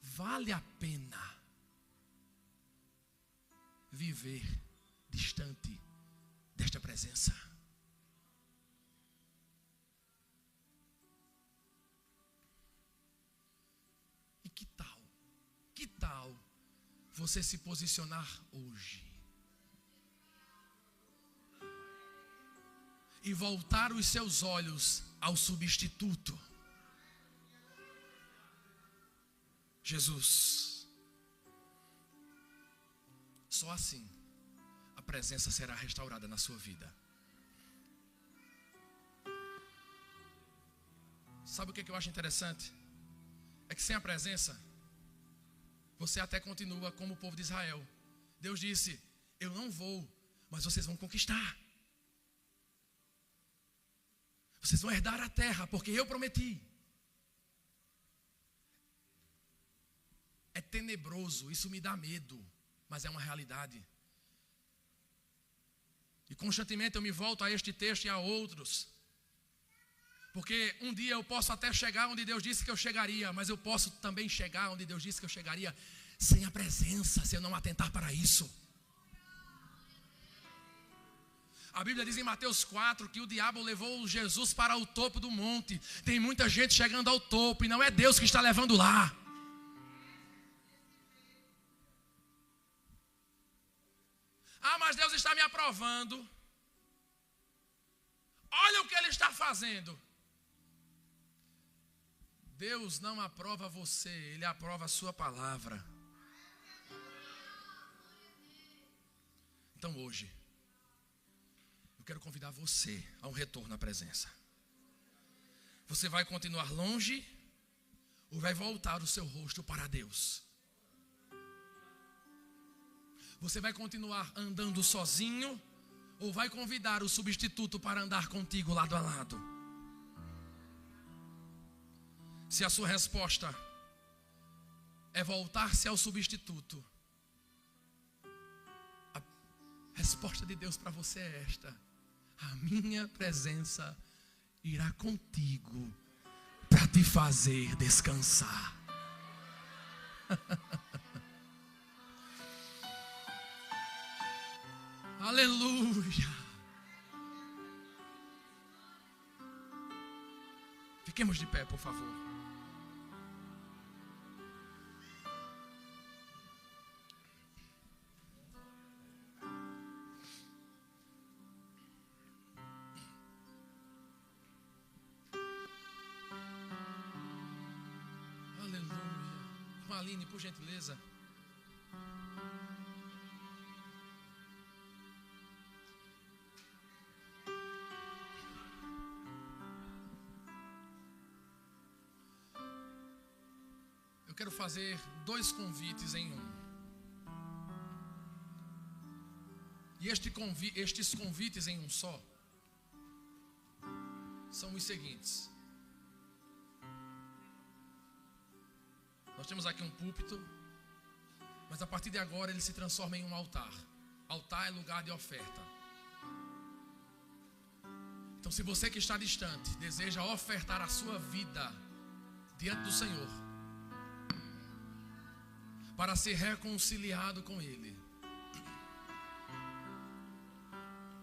Vale a pena viver distante desta presença? E que tal? Que tal você se posicionar hoje e voltar os seus olhos ao substituto, Jesus? Só assim a presença será restaurada na sua vida. Sabe o que eu acho interessante? É que sem a presença você até continua como o povo de Israel. Deus disse: eu não vou, mas vocês vão conquistar. Vocês vão herdar a terra, porque eu prometi. É tenebroso, isso me dá medo, mas é uma realidade. E constantemente eu me volto a este texto e a outros. Porque um dia eu posso até chegar onde Deus disse que eu chegaria, mas eu posso também chegar onde Deus disse que eu chegaria sem a presença, se eu não atentar para isso. A Bíblia diz em Mateus 4 que o diabo levou Jesus para o topo do monte. Tem muita gente chegando ao topo e não é Deus que está levando lá. Ah, mas Deus está me aprovando. Olha o que Ele está fazendo. Deus não aprova você, Ele aprova a sua palavra. Então hoje, eu quero convidar você a um retorno à presença. Você vai continuar longe ou vai voltar o seu rosto para Deus? Você vai continuar andando sozinho ou vai convidar o substituto para andar contigo lado a lado? Se a sua resposta é voltar-se ao substituto, a resposta de Deus para você é esta: a minha presença irá contigo para te fazer descansar. Aleluia. Fiquemos de pé, por favor. Aline, por gentileza. Eu quero fazer 2 convites em um. E estes convites em um só são os seguintes. Nós temos aqui um púlpito, mas a partir de agora ele se transforma em um altar. Altar é lugar de oferta. Então, se você que está distante deseja ofertar a sua vida diante do Senhor, para ser reconciliado com Ele,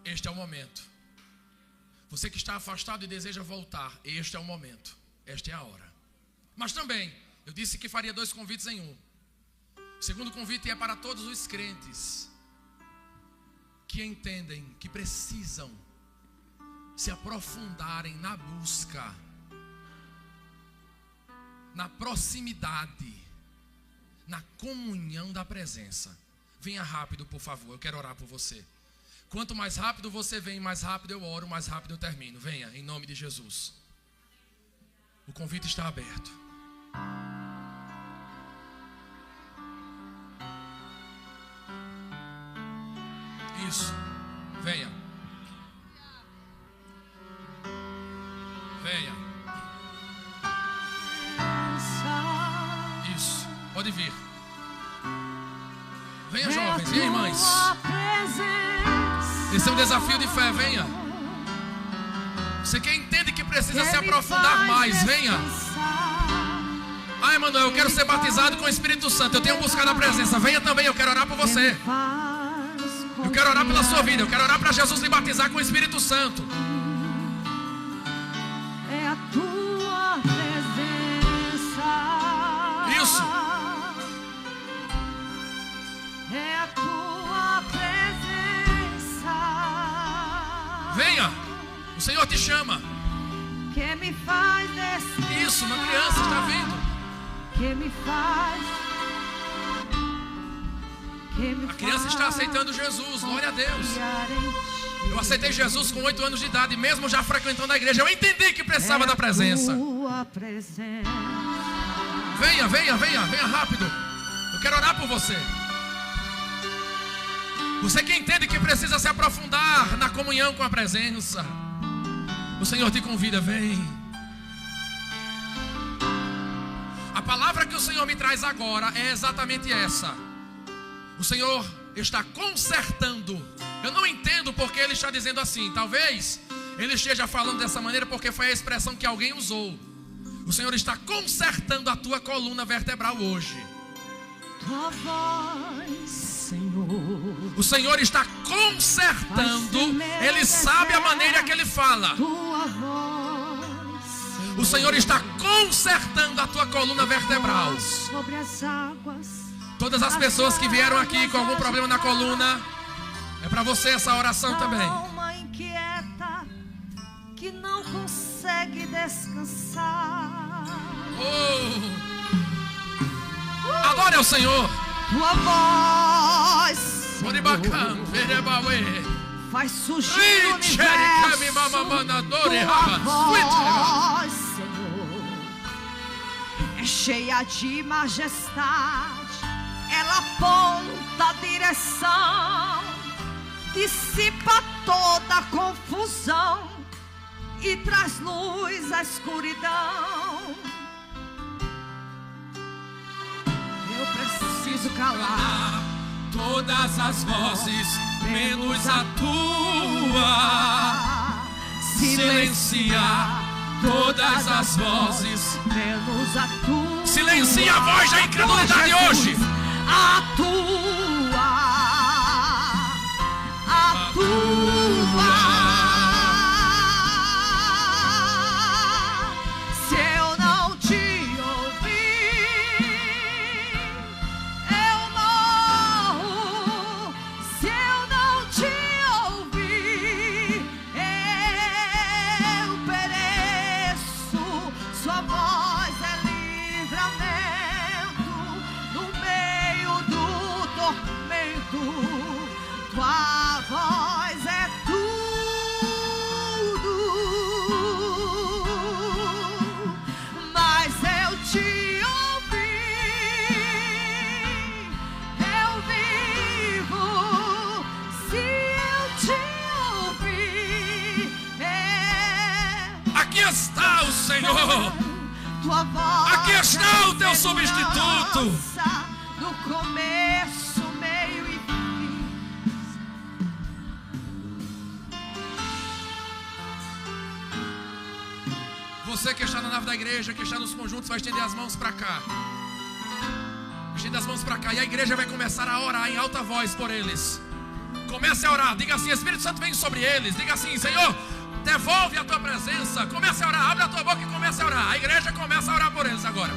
este é o momento. Você que está afastado e deseja voltar, este é o momento, esta é a hora. Mas também, eu disse que faria 2 convites em um. O segundo convite é para todos os crentes que entendem que precisam se aprofundarem na busca, na proximidade, na comunhão da presença. Venha rápido, por favor, eu quero orar por você. Quanto mais rápido você vem, mais rápido eu oro, mais rápido eu termino. Venha, em nome de Jesus. O convite está aberto. Isso, venha. Venha. Isso, pode vir. Venha, jovens, venha, mães. Esse é um desafio de fé, venha. Você que entende que precisa se aprofundar mais, venha. Ah, Emanuel, eu quero ser batizado com o Espírito Santo, eu tenho buscado a presença. Venha também, eu quero orar por você. Eu quero orar pela sua vida, eu quero orar para Jesus lhe batizar com o Espírito Santo. É a tua presença. Isso. É a tua presença. Venha, o Senhor te chama. Que me faz descer. Isso, uma criança está vindo. Que me faz. A criança está aceitando Jesus, glória a Deus. Eu aceitei Jesus com 8 anos de idade, mesmo já frequentando a igreja. Eu entendi que precisava da presença. Venha, venha, venha, venha rápido. Eu quero orar por você. Você que entende que precisa se aprofundar na comunhão com a presença, o Senhor te convida, vem. A palavra que o Senhor me traz agora é exatamente essa. O Senhor está consertando. Eu não entendo porque Ele está dizendo assim. Talvez Ele esteja falando dessa maneira porque foi a expressão que alguém usou. O Senhor está consertando a tua coluna vertebral hoje. Tua voz, Senhor. O Senhor está consertando. Ele sabe a maneira que Ele fala. Tua voz, Senhor. O Senhor está consertando a tua coluna vertebral. Sobre as águas. Todas as pessoas que vieram aqui com algum problema na coluna, é para você essa oração também. Alma inquieta que não consegue descansar. Oh. Adore ao Senhor. Tua voz, Senhor, faz surgir o universo. Tua voz, Senhor, é cheia de majestade. Ela aponta a direção, dissipa toda a confusão e traz luz à escuridão. Eu preciso calar todas as vozes, menos a tua. Silenciar todas as vozes, menos a tua. Silencia a voz da incredulidade hoje. A tua. Se eu não te ouvir, eu morro. Se eu não te ouvir, eu pereço. Sua voz é livramento no meio do tormento. Tua voz é tudo, mas eu te ouvi, eu vivo. Se Senhor. Aqui está o teu substituto. No começo, meio e fim. Você que está na nave da igreja, que está nos conjuntos, vai estender as mãos para cá. Estenda as mãos para cá. E a igreja vai começar a orar em alta voz por eles. Comece a orar. Diga assim: Espírito Santo, vem sobre eles. Diga assim: Senhor, devolve a tua presença. Comece a orar. Abre a tua boca e comece a orar. A igreja começa a orar por eles agora.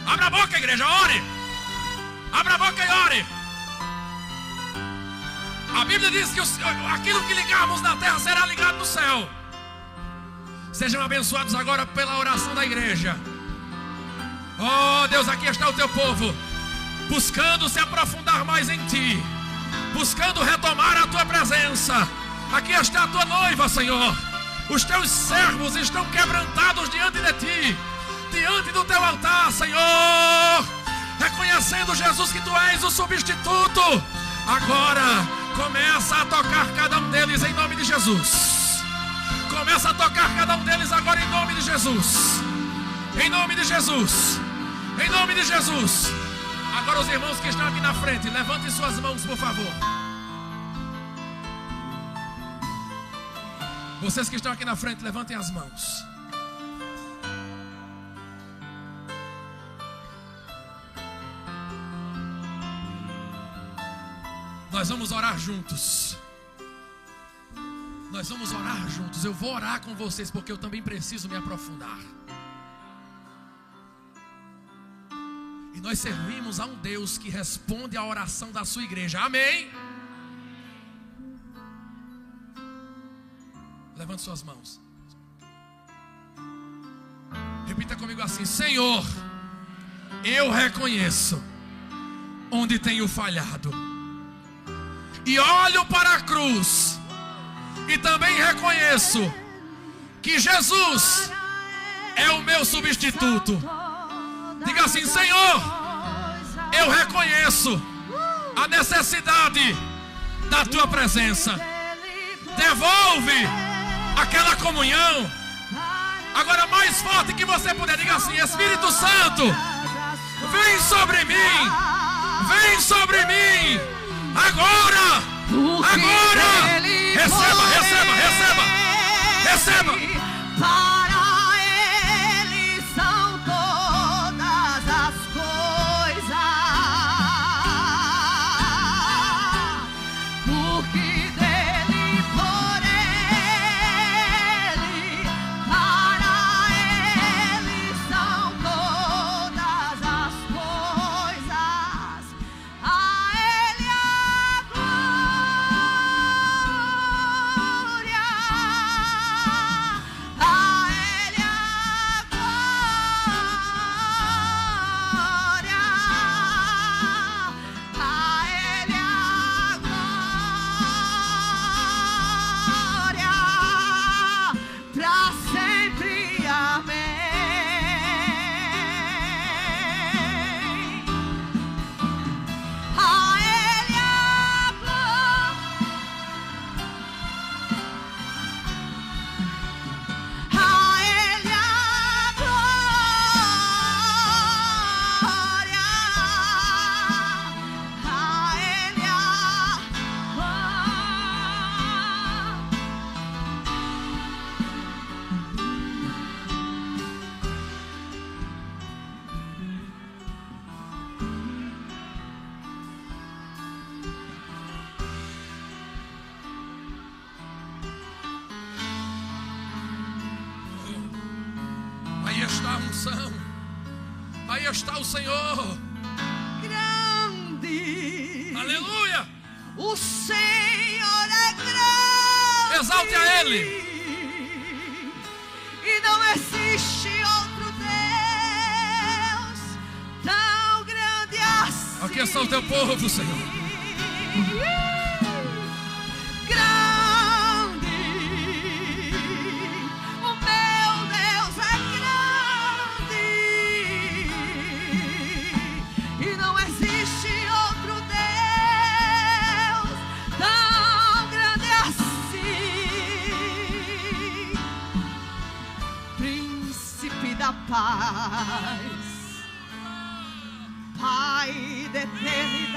Abra a boca, igreja, ore. Abra a boca e ore. A Bíblia diz que aquilo que ligarmos na terra será ligado no céu. Sejam abençoados agora pela oração da igreja. Oh Deus, aqui está o teu povo, buscando se aprofundar mais em ti, buscando retomar a tua presença. Aqui está a tua noiva, Senhor. Os teus servos estão quebrantados diante de ti, diante do teu altar, Senhor, reconhecendo, Jesus, que tu és o substituto. Agora começa a tocar cada um deles em nome de Jesus. Começa a tocar cada um deles agora em nome de Jesus. Em nome de Jesus. Em nome de Jesus. Agora os irmãos que estão aqui na frente, levantem suas mãos, por favor. Vocês que estão aqui na frente, levantem as mãos. Nós vamos orar juntos. Nós vamos orar juntos. Eu vou orar com vocês porque eu também preciso me aprofundar. E nós servimos a um Deus que responde à oração da sua igreja. Amém? Levante suas mãos. Repita comigo assim: Senhor, eu reconheço onde tenho falhado. E olho para a cruz. E também reconheço que Jesus é o meu substituto. Diga assim: Senhor, eu reconheço a necessidade da tua presença. Devolve aquela comunhão. Agora mais forte que você puder, diga assim: Espírito Santo, vem sobre mim. Vem sobre mim. Agora. Agora. Receba, receba, receba. Receba. Para Ele são todas as coisas, porque dele, por Ele, para Ele são todas as coisas. A Ele a glória, a Ele a glória, a Ele a glória, pra sempre. Amém. A Ele a glória, a Ele a glória, a Ele a Aí está a unção. Aí está o Senhor. grande. Aleluia. O Senhor é grande. Exalte a Ele. E não existe outro Deus tão grande assim. Aqui está o teu povo, Senhor. Grande. O meu Deus é grande. E não existe outro Deus tão grande assim. Príncipe da faz. Pai da eternidade,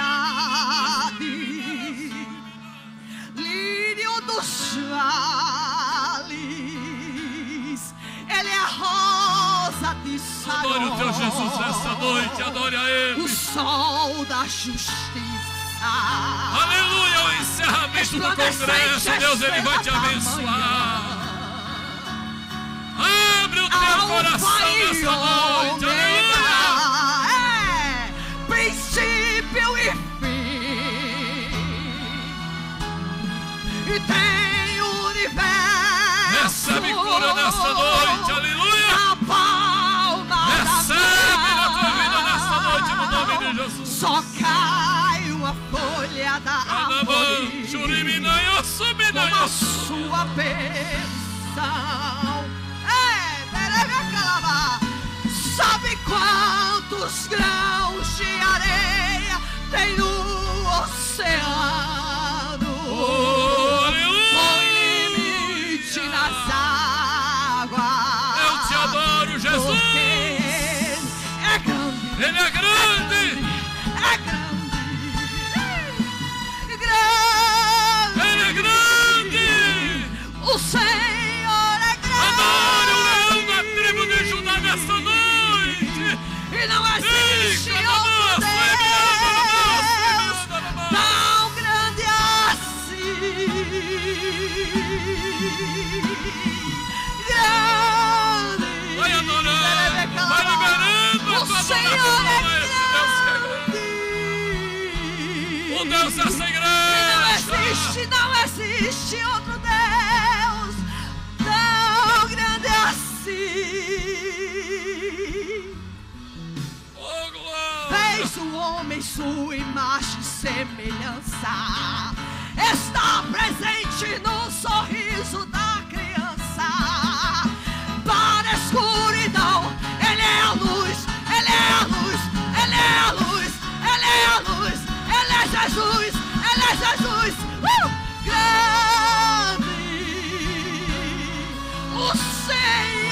lírio dos vales, Ele é a rosa de Saron. Adore o teu Jesus nessa noite, adore a Ele. O sol da justiça. Aleluia, o encerramento do congresso, Deus, Ele vai te abençoar. Abre o teu coração nessa noite, aleluia. Princípio e fim, e tem o universo. Recebe cura nessa noite, aleluia. Na palma Recebe da na tua vida nessa noite, no nome de Jesus. Só cai uma folha da árvore com a sua bênção. Sabe quantos grãos de areia tem no oceano? Põe limite nas águas. Eu te adoro, Jesus. Porque Ele é grande. Ele é grande. É grande. Ele é grande. O Senhor é grande. Adore o leão da tribo de Judá nessa noite. E não existe outro Deus tão grande assim. Grande. Vai adorando, vai liberando a O tua Senhor é grande. O grande. Deus dessa igreja. Não existe outro Deus tão grande assim. Oh, glória. Fez o homem sua imagem e semelhança. Está presente no sorriso da criança. Para a escuridão, Ele é a luz, Ele é a luz, Ele é a luz, Ele é a luz, Ele é Jesus, Ele é Jesus. Grande o Senhor.